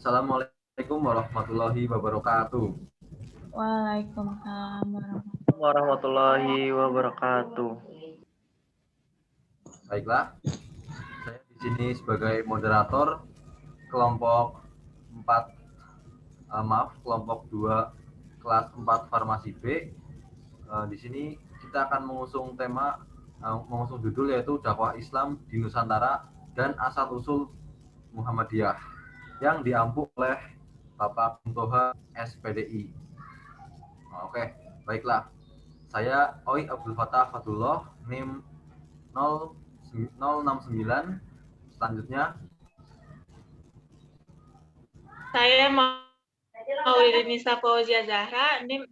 Assalamualaikum warahmatullahi wabarakatuh. Waalaikumsalam warahmatullahi wabarakatuh. Baiklah, saya di sini sebagai moderator kelompok 4, kelompok 2 kelas 4 Farmasi B. Di sini kita akan mengusung judul yaitu dakwah Islam di Nusantara dan asal-usul Muhammadiyah yang diampu oleh Bapak Kuntoha SPDI. Oke, baiklah. Saya Oi Abdul Fatah Fadullah, NIM 069. Selanjutnya, Saya Maulidinisa Fauzia Zahra, NIM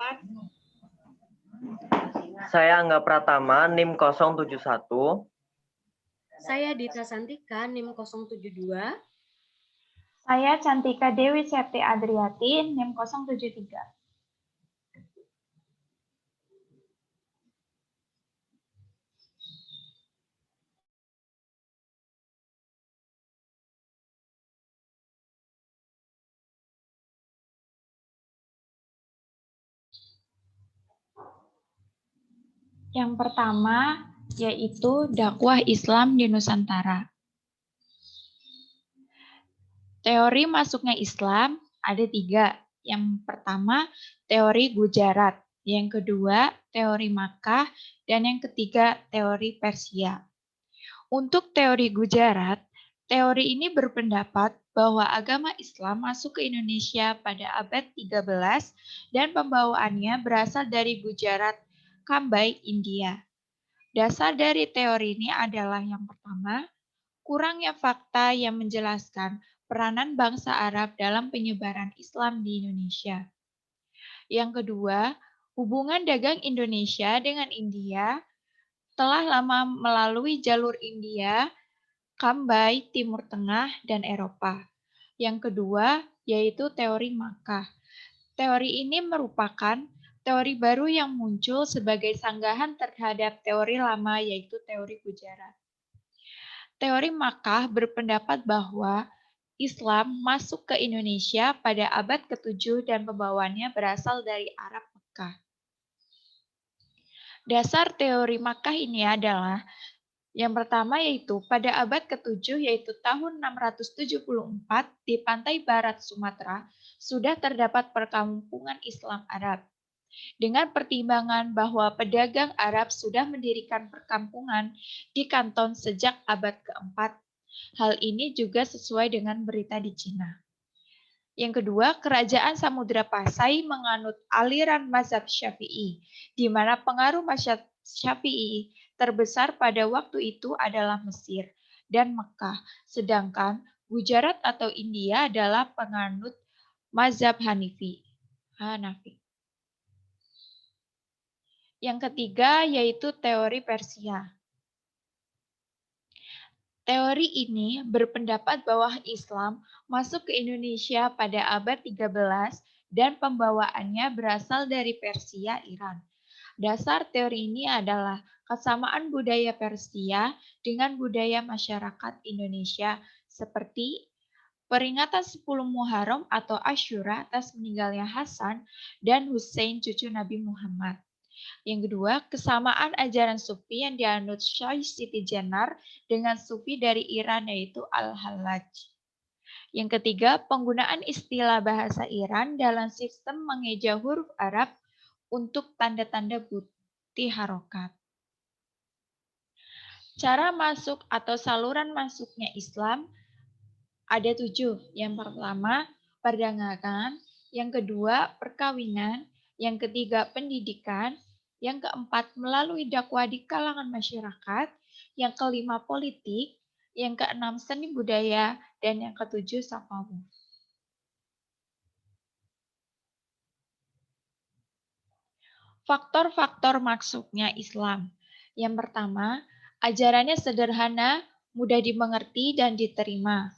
4. Saya Angga Pratama, NIM 071. Saya Dita Santika, NIM 072. Saya Cantika Dewi Septi Adriati, NIM 073. Yang pertama yaitu dakwah Islam di Nusantara. Teori masuknya Islam ada 3. Yang pertama, teori Gujarat. Yang kedua, teori Makkah. Dan yang ketiga, teori Persia. Untuk teori Gujarat, teori ini berpendapat bahwa agama Islam masuk ke Indonesia pada abad 13 dan pembawaannya berasal dari Gujarat, Kambai, India. Dasar dari teori ini adalah yang pertama, kurangnya fakta yang menjelaskan peranan bangsa Arab dalam penyebaran Islam di Indonesia. Yang kedua, hubungan dagang Indonesia dengan India telah lama melalui jalur India, Kambai, Timur Tengah, dan Eropa. Yang kedua, yaitu teori Makkah. Teori ini merupakan teori baru yang muncul sebagai sanggahan terhadap teori lama, yaitu teori Gujarat. Teori Makkah berpendapat bahwa Islam masuk ke Indonesia pada abad ke-7 dan pembawaannya berasal dari Arab Mekah. Dasar teori Makkah ini adalah yang pertama yaitu pada abad ke-7 yaitu tahun 674 di pantai barat Sumatera sudah terdapat perkampungan Islam Arab. Dengan pertimbangan bahwa pedagang Arab sudah mendirikan perkampungan di Kanton sejak abad ke-4. Hal ini juga sesuai dengan berita di Cina. Yang kedua, kerajaan Samudra Pasai menganut aliran mazhab Syafi'i, di mana pengaruh mazhab Syafi'i terbesar pada waktu itu adalah Mesir dan Mekah, sedangkan Gujarat atau India adalah penganut mazhab Hanafi. Yang ketiga yaitu teori Persia. Teori ini berpendapat bahwa Islam masuk ke Indonesia pada abad 13 dan pembawaannya berasal dari Persia, Iran. Dasar teori ini adalah kesamaan budaya Persia dengan budaya masyarakat Indonesia seperti peringatan 10 Muharram atau Asyura atas meninggalnya Hasan dan Hussein cucu Nabi Muhammad. Yang kedua, kesamaan ajaran Sufi yang dianut Syekh Siti Jenar dengan Sufi dari Iran yaitu Al-Hallaj. Yang ketiga, penggunaan istilah bahasa Iran dalam sistem mengeja huruf Arab untuk tanda-tanda bukti harokat. Cara masuk atau saluran masuknya Islam ada 7. Yang pertama, perdagangan. Yang kedua, perkawinan. Yang ketiga, pendidikan. Yang keempat, melalui dakwah di kalangan masyarakat. Yang kelima, politik. Yang keenam, seni budaya. Dan yang ketujuh, tasawuf. Faktor-faktor masuknya Islam. Yang pertama, ajarannya sederhana, mudah dimengerti dan diterima.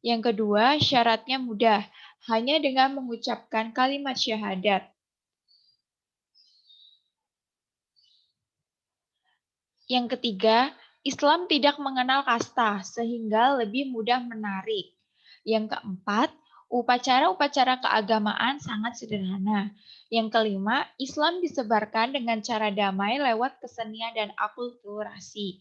Yang kedua, syaratnya mudah, hanya dengan mengucapkan kalimat syahadat. Yang ketiga, Islam tidak mengenal kasta, sehingga lebih mudah menarik. Yang keempat, upacara-upacara keagamaan sangat sederhana. Yang kelima, Islam disebarkan dengan cara damai lewat kesenian dan akulturasi.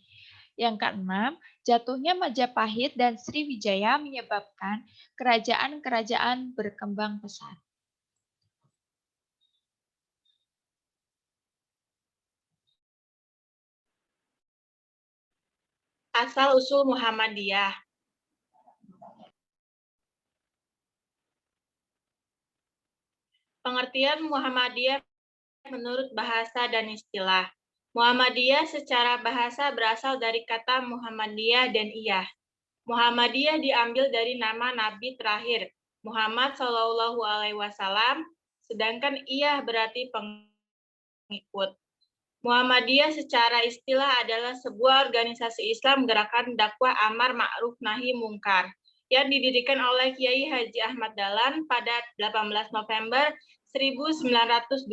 Yang keenam, jatuhnya Majapahit dan Sriwijaya menyebabkan kerajaan-kerajaan berkembang pesat. Asal-usul Muhammadiyah. Pengertian Muhammadiyah menurut bahasa dan istilah. Muhammadiyah secara bahasa berasal dari kata Muhammadiyah dan Iyah. Muhammadiyah diambil dari nama Nabi terakhir, Muhammad Shallallahu Alaihi Wasallam, sedangkan Iyah berarti pengikut. Muhammadiyah secara istilah adalah sebuah organisasi Islam gerakan dakwah amar ma'ruf nahi mungkar yang didirikan oleh Kiai Haji Ahmad Dahlan pada 18 November 1912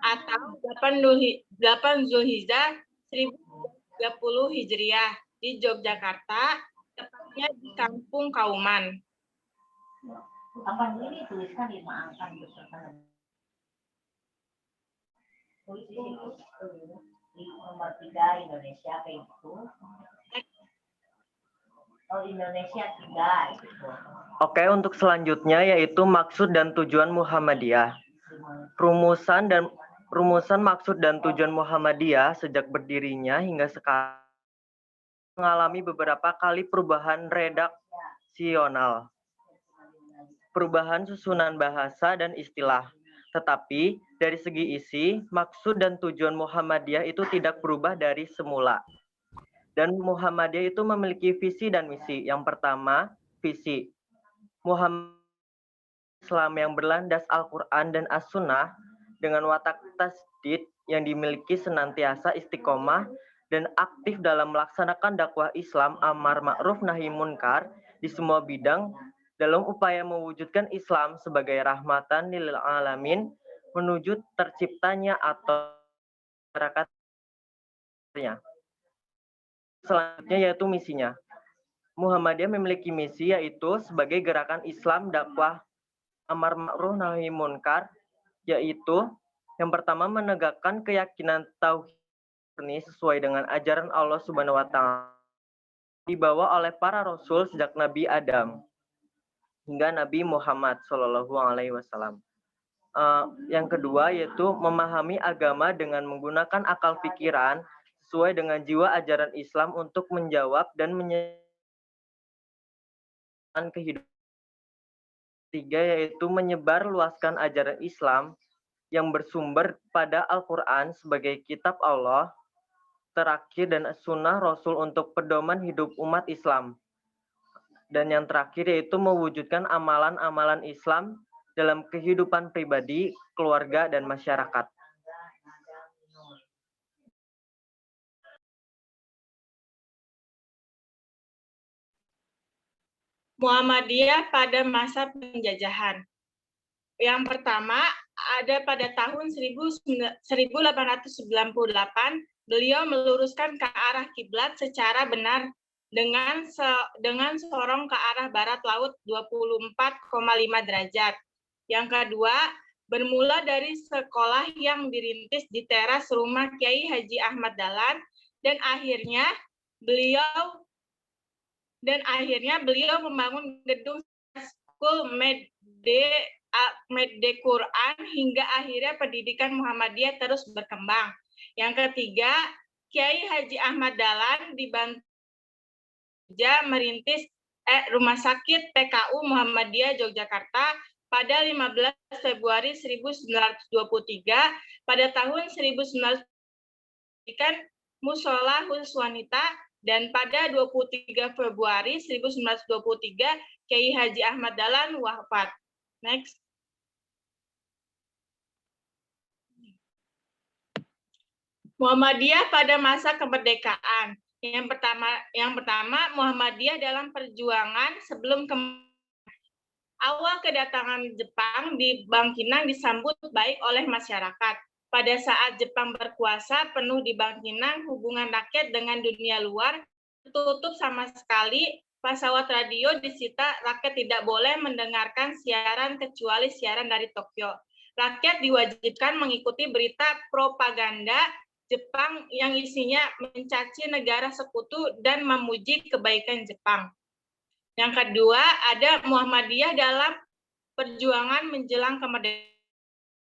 atau 8 Zulhijjah 1030 Hijriah di Yogyakarta, tepatnya di Kampung Kauman. Apa ini tuliskan 5 angka tulis di nomor 3 Indonesia kayak gitu. Oh, Indonesia 3 gitu. Oke, untuk selanjutnya yaitu maksud dan tujuan Muhammadiyah. Rumusan maksud dan tujuan Muhammadiyah sejak berdirinya hingga sekarang mengalami beberapa kali perubahan redaksional, perubahan susunan bahasa dan istilah. Tetapi dari segi isi, maksud dan tujuan Muhammadiyah itu tidak berubah dari semula. Dan Muhammadiyah itu memiliki visi dan misi. Yang pertama, visi. Muhammad Islam yang berlandas Al-Quran dan As-Sunnah dengan watak tasdid yang dimiliki senantiasa istiqomah dan aktif dalam melaksanakan dakwah Islam amar ma'ruf nahi munkar di semua bidang dalam upaya mewujudkan Islam sebagai rahmatan lil alamin menuju terciptanya atau masyarakatnya. Selanjutnya yaitu misinya. Muhammadiyah memiliki misi yaitu sebagai gerakan Islam dakwah amar ma'ruf nahi munkar, yaitu yang pertama menegakkan keyakinan tauhid ini sesuai dengan ajaran Allah Subhanahu wa taala dibawa oleh para rasul sejak Nabi Adam hingga Nabi Muhammad Shallallahu Alaihi Wasallam. Yang kedua yaitu memahami agama dengan menggunakan akal pikiran sesuai dengan jiwa ajaran Islam untuk menjawab dan menyenangkan kehidupan. Tiga yaitu menyebar luaskan ajaran Islam yang bersumber pada Al-Quran sebagai kitab Allah terakhir dan sunnah Rasul untuk pedoman hidup umat Islam. Dan yang terakhir yaitu mewujudkan amalan-amalan Islam dalam kehidupan pribadi, keluarga, dan masyarakat. Muhammadiyah pada masa penjajahan. Yang pertama, ada pada tahun 1898, beliau meluruskan ke arah kiblat secara benar dengan sorong ke arah barat laut 24,5 derajat. Yang kedua, bermula dari sekolah yang dirintis di teras rumah Kiai Haji Ahmad Dahlan dan akhirnya beliau membangun gedung School Mede Quran hingga akhirnya pendidikan Muhammadiyah terus berkembang. Yang ketiga, Kiai Haji Ahmad Dahlan dibantu merintis Rumah Sakit PKU Muhammadiyah Yogyakarta pada 15 Februari 1923. Pada tahun 1900 kan Musola khusus wanita dan pada 23 Februari 1923 Kiai Haji Ahmad Dahlan wafat. Next. Muhammadiyah pada masa kemerdekaan. Yang pertama Muhammadiyah dalam perjuangan sebelum awal kedatangan Jepang di Bangkinang disambut baik oleh masyarakat. Pada saat Jepang berkuasa penuh di Bangkinang, hubungan rakyat dengan dunia luar tertutup sama sekali pesawat radio disita, rakyat tidak boleh mendengarkan siaran kecuali siaran dari Tokyo. Rakyat diwajibkan mengikuti berita propaganda Jepang yang isinya mencaci negara sekutu dan memuji kebaikan Jepang. Yang kedua, ada Muhammadiyah dalam perjuangan menjelang kemerdekaan.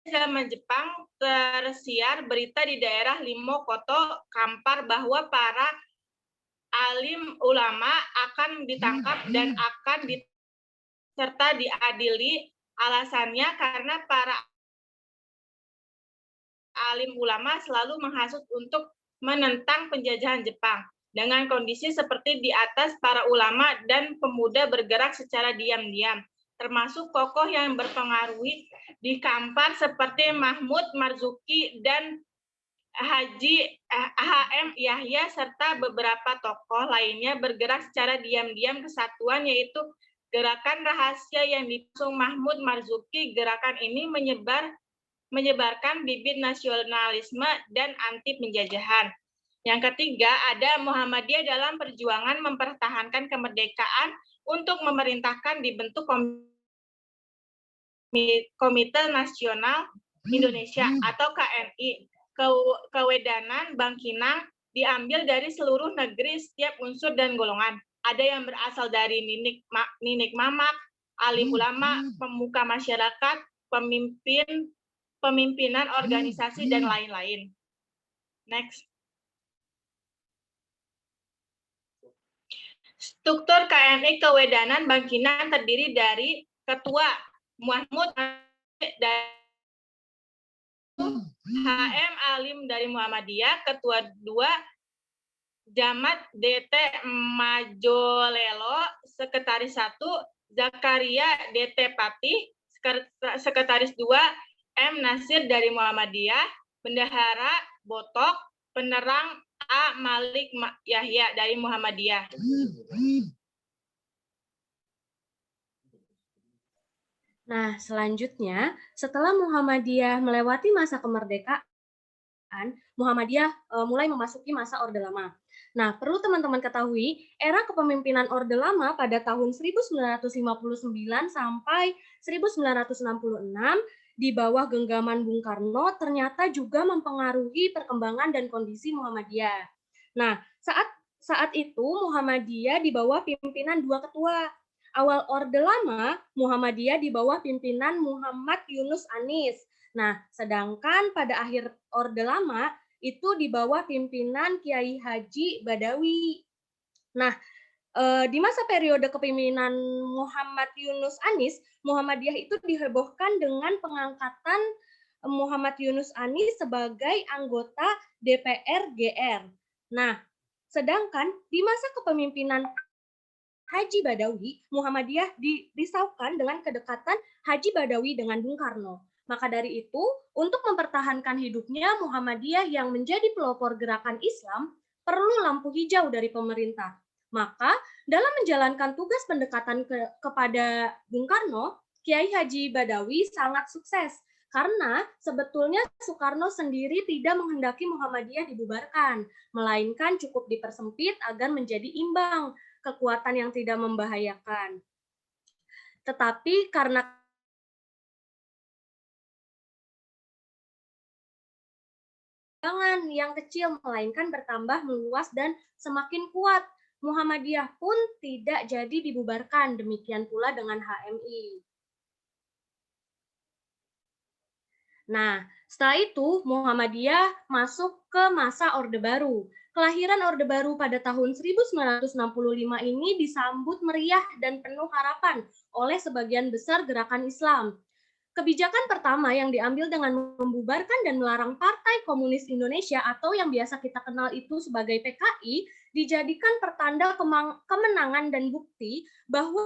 Zaman Jepang tersiar berita di daerah Limokoto, Kampar bahwa para alim ulama akan ditangkap dan akan serta diadili. Alasannya karena para alim ulama selalu menghasut untuk menentang penjajahan Jepang. Dengan kondisi seperti di atas, para ulama dan pemuda bergerak secara diam-diam, termasuk tokoh yang berpengaruhi di Kampar seperti Mahmud Marzuki dan Haji H.M. Yahya serta beberapa tokoh lainnya bergerak secara diam-diam kesatuan, yaitu gerakan rahasia yang diusung Mahmud Marzuki. Gerakan ini menyebarkan bibit nasionalisme dan anti penjajahan. Yang ketiga, ada Muhammadiyah dalam perjuangan mempertahankan kemerdekaan untuk memerintahkan dibentuk Komite Nasional Indonesia atau KNI. Kewedanan Bangkinang diambil dari seluruh negeri, setiap unsur dan golongan. Ada yang berasal dari Ninik Mamak, alim ulama, pemuka masyarakat, pemimpinan organisasi, dan lain-lain. Next. Struktur KNI Kewedanan Bangkinang terdiri dari Ketua Mahmud dan HM Alim dari Muhammadiyah, Ketua 2 Jamat DT Majolelo, Sekretaris 1 Zakaria DT Patih, Sekretaris 2 M Nasir dari Muhammadiyah, Bendahara Botok, Penerang A Malik Yahya dari Muhammadiyah. Nah, selanjutnya, setelah Muhammadiyah melewati masa kemerdekaan, Muhammadiyah mulai memasuki masa Orde Lama. Nah, perlu teman-teman ketahui, era kepemimpinan Orde Lama pada tahun 1959 sampai 1966 di bawah genggaman Bung Karno ternyata juga mempengaruhi perkembangan dan kondisi Muhammadiyah. Nah, saat itu Muhammadiyah di bawah pimpinan 2 ketua. Awal Orde Lama, Muhammadiyah di bawah pimpinan Muhammad Yunus Anis. Nah, sedangkan pada akhir Orde Lama itu di bawah pimpinan Kiai Haji Badawi. Nah, di masa periode kepemimpinan Muhammad Yunus Anis, Muhammadiyah itu dihebohkan dengan pengangkatan Muhammad Yunus Anis sebagai anggota DPR GR. Nah, sedangkan di masa kepemimpinan Haji Badawi, Muhammadiyah dirisaukan dengan kedekatan Haji Badawi dengan Bung Karno. Maka dari itu, untuk mempertahankan hidupnya Muhammadiyah yang menjadi pelopor gerakan Islam, perlu lampu hijau dari pemerintah. Maka, dalam menjalankan tugas pendekatan kepada Bung Karno, Kiai Haji Badawi sangat sukses. Karena sebetulnya Soekarno sendiri tidak menghendaki Muhammadiyah dibubarkan, melainkan cukup dipersempit agar menjadi imbang, kekuatan yang tidak membahayakan. Tetapi karena yang kecil, melainkan bertambah meluas dan semakin kuat, Muhammadiyah pun tidak jadi dibubarkan. Demikian pula dengan HMI. Nah, setelah itu Muhammadiyah masuk ke masa Orde Baru. Kelahiran Orde Baru pada tahun 1965 ini disambut meriah dan penuh harapan oleh sebagian besar gerakan Islam. Kebijakan pertama yang diambil dengan membubarkan dan melarang Partai Komunis Indonesia atau yang biasa kita kenal itu sebagai PKI dijadikan pertanda kemenangan dan bukti bahwa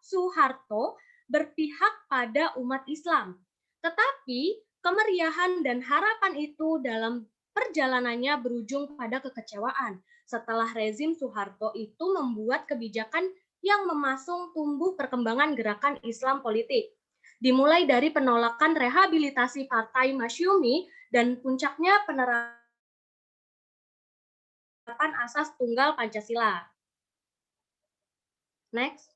Soeharto berpihak pada umat Islam. Tetapi kemeriahan dan harapan itu dalam perjalanannya berujung pada kekecewaan setelah rezim Soeharto itu membuat kebijakan yang memasung tumbuh perkembangan gerakan Islam politik. Dimulai dari penolakan rehabilitasi Partai Masyumi dan puncaknya penerapan asas tunggal Pancasila. Next.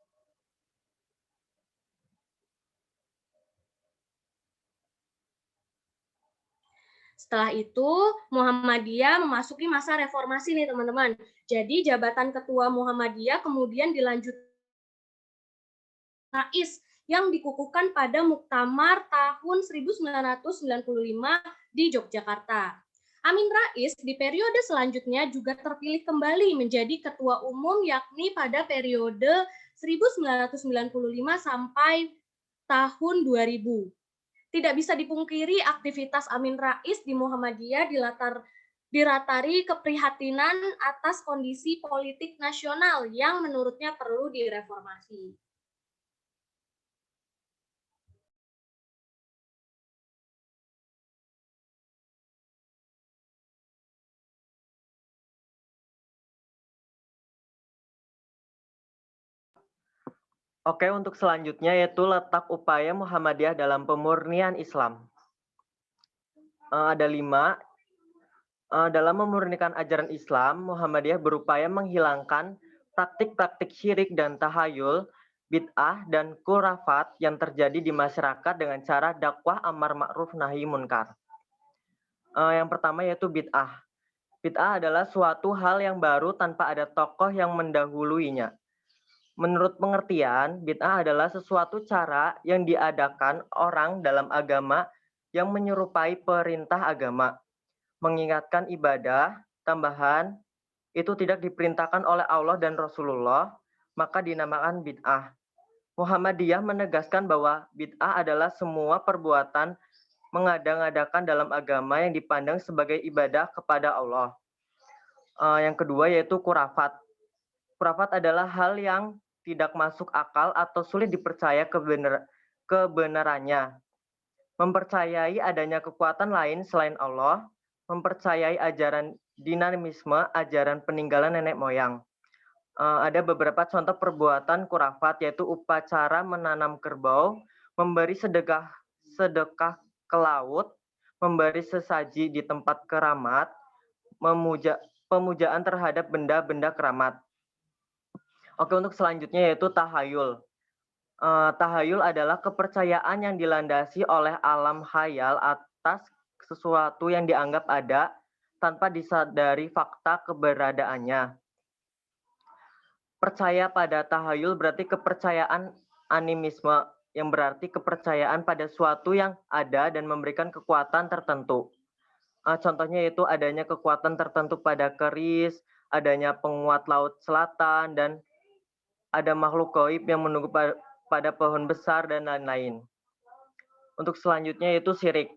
Setelah itu, Muhammadiyah memasuki masa reformasi nih teman-teman. Jadi jabatan ketua Muhammadiyah kemudian dilanjut Rais yang dikukuhkan pada Muktamar tahun 1995 di Yogyakarta. Amin Rais di periode selanjutnya juga terpilih kembali menjadi ketua umum yakni pada periode 1995 sampai tahun 2000. Tidak bisa dipungkiri aktivitas Amin Rais di Muhammadiyah dilatari keprihatinan atas kondisi politik nasional yang menurutnya perlu direformasi. Oke, untuk selanjutnya yaitu letak upaya Muhammadiyah dalam pemurnian Islam. Ada 5. Dalam memurnikan ajaran Islam, Muhammadiyah berupaya menghilangkan praktik-praktik syirik dan tahayul, bid'ah, dan khurafat yang terjadi di masyarakat dengan cara dakwah amar ma'ruf nahi munkar. Yang pertama yaitu bid'ah. Bid'ah adalah suatu hal yang baru tanpa ada tokoh yang mendahuluinya. Menurut pengertian, bid'ah adalah sesuatu cara yang diadakan orang dalam agama yang menyerupai perintah agama, mengingatkan ibadah tambahan itu tidak diperintahkan oleh Allah dan Rasulullah, maka dinamakan bid'ah. Muhammadiyah menegaskan bahwa bid'ah adalah semua perbuatan mengada-ngadakan dalam agama yang dipandang sebagai ibadah kepada Allah. Yang kedua yaitu khurafat. Khurafat adalah hal yang tidak masuk akal atau sulit dipercaya kebenarannya. Mempercayai adanya kekuatan lain selain Allah, mempercayai ajaran dinamisme, ajaran peninggalan nenek moyang. Ada beberapa contoh perbuatan khurafat yaitu upacara menanam kerbau, memberi sedekah ke laut, memberi sesaji di tempat keramat, pemujaan terhadap benda-benda keramat. Oke, untuk selanjutnya yaitu tahayul. Tahayul adalah kepercayaan yang dilandasi oleh alam khayal atas sesuatu yang dianggap ada tanpa disadari fakta keberadaannya. Percaya pada tahayul berarti kepercayaan animisme, yang berarti kepercayaan pada suatu yang ada dan memberikan kekuatan tertentu. Contohnya yaitu adanya kekuatan tertentu pada keris, adanya penguat laut selatan, dan ada makhluk gaib yang menunggu pada pohon besar dan lain-lain. Untuk selanjutnya yaitu syirik.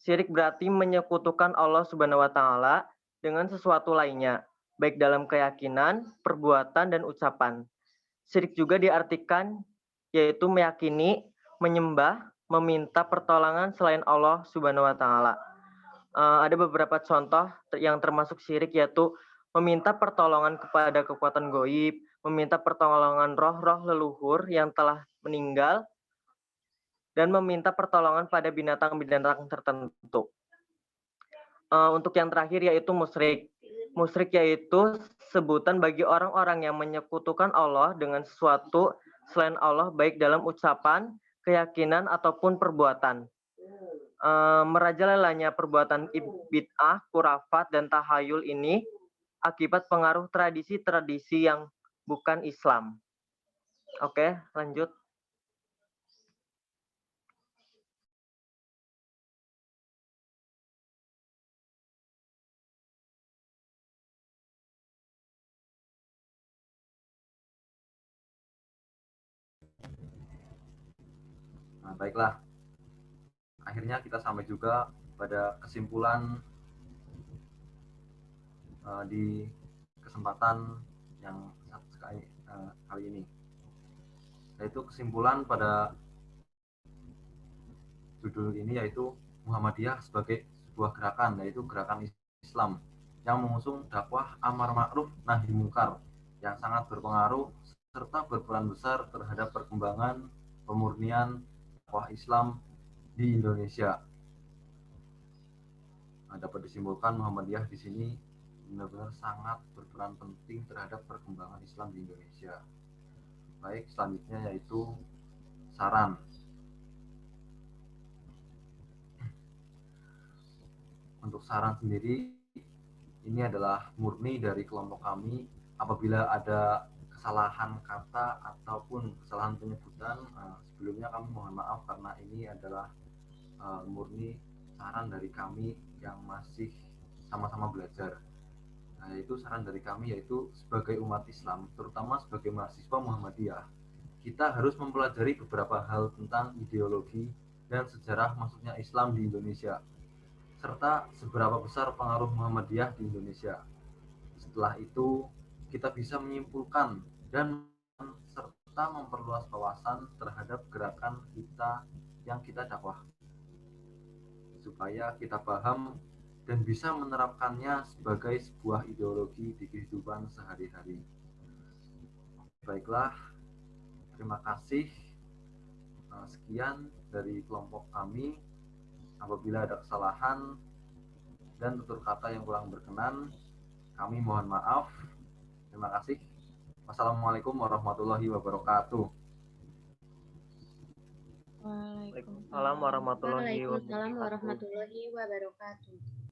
Syirik berarti menyekutukan Allah Subhanahu wa taala dengan sesuatu lainnya, baik dalam keyakinan, perbuatan, dan ucapan. Syirik juga diartikan yaitu meyakini, menyembah, meminta pertolongan selain Allah Subhanahu wa taala. Ada beberapa contoh yang termasuk syirik yaitu meminta pertolongan kepada kekuatan gaib, meminta pertolongan roh-roh leluhur yang telah meninggal, dan meminta pertolongan pada binatang-binatang tertentu. Untuk yang terakhir yaitu musyrik. Musyrik yaitu sebutan bagi orang-orang yang menyekutukan Allah dengan sesuatu selain Allah baik dalam ucapan, keyakinan, ataupun perbuatan. Merajalelanya perbuatan bid'ah, khurafat, dan tahayul ini akibat pengaruh tradisi-tradisi yang bukan Islam. Oke, lanjut. Nah, baiklah. Akhirnya kita sampai juga pada kesimpulan di kesempatan yang kali ini, yaitu kesimpulan pada judul ini yaitu Muhammadiyah sebagai sebuah gerakan, yaitu gerakan Islam yang mengusung dakwah amar ma'ruf nahi munkar yang sangat berpengaruh serta berperan besar terhadap perkembangan pemurnian dakwah Islam di Indonesia. Nah, dapat disimpulkan Muhammadiyah di sini benar-benar sangat berperan penting terhadap perkembangan Islam di Indonesia. Baik, selanjutnya yaitu saran. Untuk saran sendiri, ini adalah murni dari kelompok kami. Apabila ada kesalahan kata ataupun kesalahan penyebutan, sebelumnya kami mohon maaf karena ini adalah murni saran dari kami yang masih sama-sama belajar. Nah, itu saran dari kami yaitu sebagai umat Islam, terutama sebagai mahasiswa Muhammadiyah, kita harus mempelajari beberapa hal tentang ideologi dan sejarah masuknya Islam di Indonesia, serta seberapa besar pengaruh Muhammadiyah di Indonesia. Setelah itu, kita bisa menyimpulkan dan serta memperluas wawasan terhadap gerakan kita yang kita dakwah, supaya kita paham dan bisa menerapkannya sebagai sebuah ideologi di kehidupan sehari-hari. Baiklah, terima kasih. Sekian dari kelompok kami. Apabila ada kesalahan dan tutur kata yang kurang berkenan, kami mohon maaf. Terima kasih. Wassalamualaikum warahmatullahi wabarakatuh. Waalaikumsalam warahmatullahi wabarakatuh. Waalaikumsalam warahmatullahi wabarakatuh.